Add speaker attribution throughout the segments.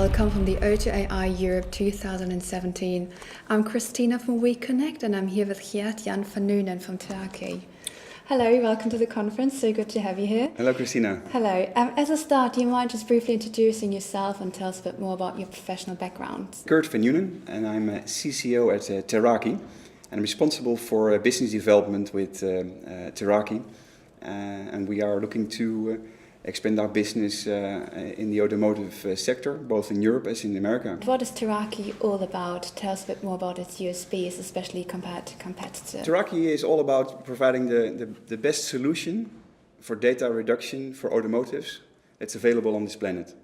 Speaker 1: welcome from the O2AI Europe 2017. I'm Christina from we.CONECT and I'm here with Geert-Jan van Nunen from Teraki. Hello, welcome to the conference, so good to have you here.
Speaker 2: Hello Christina.
Speaker 1: Hello. As a start, do you mind just briefly introducing yourself and tell us a bit more about your professional background?
Speaker 2: Geert van Nunen and I'm a CCO at Teraki and I'm responsible for business development with Teraki and we are looking to expand our business in the automotive sector, both in Europe as in America.
Speaker 1: What is Teraki all about? Tell us a bit more about its USPs, especially compared to competitors.
Speaker 2: Teraki is all about providing the best solution for data reduction for automotives that's available on this planet.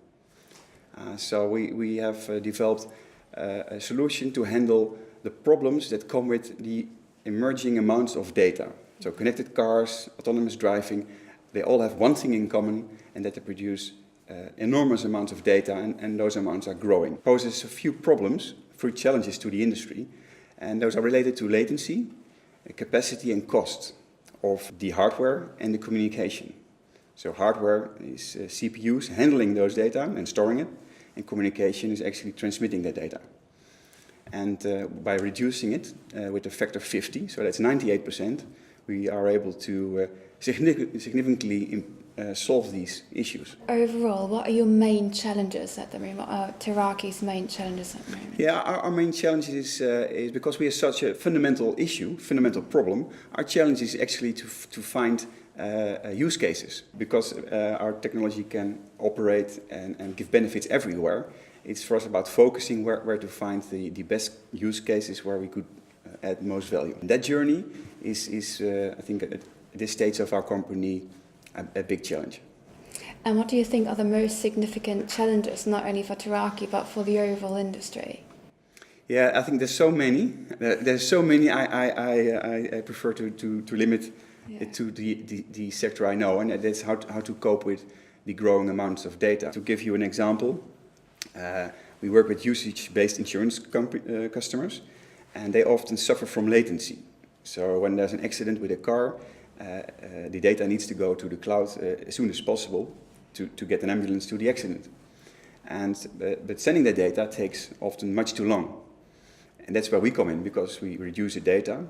Speaker 2: So we have developed a solution to handle the problems that come with the emerging amounts of data. So connected cars, autonomous driving, they all have one thing in common, and that they produce enormous amounts of data, and those amounts are growing. It poses a few problems, few challenges to the industry, and those are related to latency, capacity and cost of the hardware and the communication. So hardware is CPUs handling those data and storing it, and communication is actually transmitting that data. And by reducing it with a factor of 50, so that's 98%, we are able to significantly solve these issues.
Speaker 1: Overall, what are your main challenges at the moment? Teraki's main challenges at the moment?
Speaker 2: Yeah, our main challenge is because we have such a fundamental problem. Our challenge is actually to find use cases. Because our technology can operate and give benefits everywhere. It's for us about focusing where to find the best use cases where we could add most value. And that journey is I think, at this stage of our company, a big challenge.
Speaker 1: And what do you think are the most significant challenges, not only for Teraki, but for the overall industry?
Speaker 2: Yeah, I think there's so many. I prefer to limit it to the sector I know, and that's how to cope with the growing amounts of data. To give you an example, we work with usage-based insurance customers, and they often suffer from latency. So when there's an accident with a car, the data needs to go to the cloud as soon as possible to get an ambulance to the accident. But sending the data takes often much too long. And that's where we come in, because we reduce the data.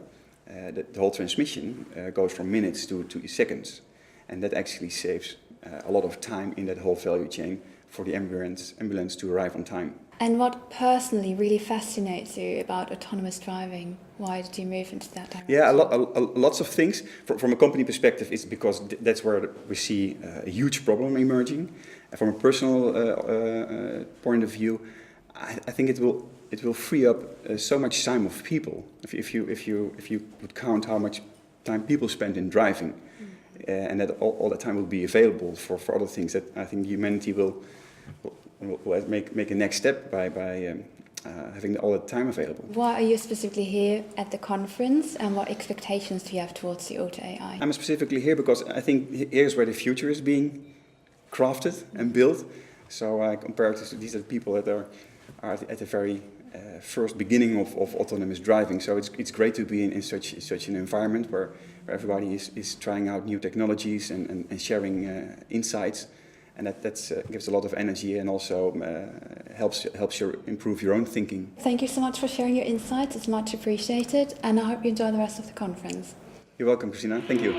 Speaker 2: The whole transmission goes from minutes to seconds. And that actually saves a lot of time in that whole value chain for the ambulance to arrive on time.
Speaker 1: And what personally really fascinates you about autonomous driving? Why did you move into that direction?
Speaker 2: Yeah, lots of things. From a company perspective, it's because that's where we see a huge problem emerging. From a personal point of view, I think it will free up so much time of people. If you would count how much time people spend in driving, and that all the time will be available for other things, that I think humanity will make a next step by having all the time available.
Speaker 1: Why are you specifically here at the conference, and what expectations do you have towards the O2AI?
Speaker 2: I'm specifically here because I think here's where the future is being crafted and built. So I compare it to these are people that are at the very first beginning of autonomous driving. So it's great to be in such an environment where everybody is trying out new technologies and sharing insights. And that gives a lot of energy and also helps you improve your own thinking.
Speaker 1: Thank you so much for sharing your insights. It's much appreciated, and I hope you enjoy the rest of the conference.
Speaker 2: You're welcome, Christina. Thank you.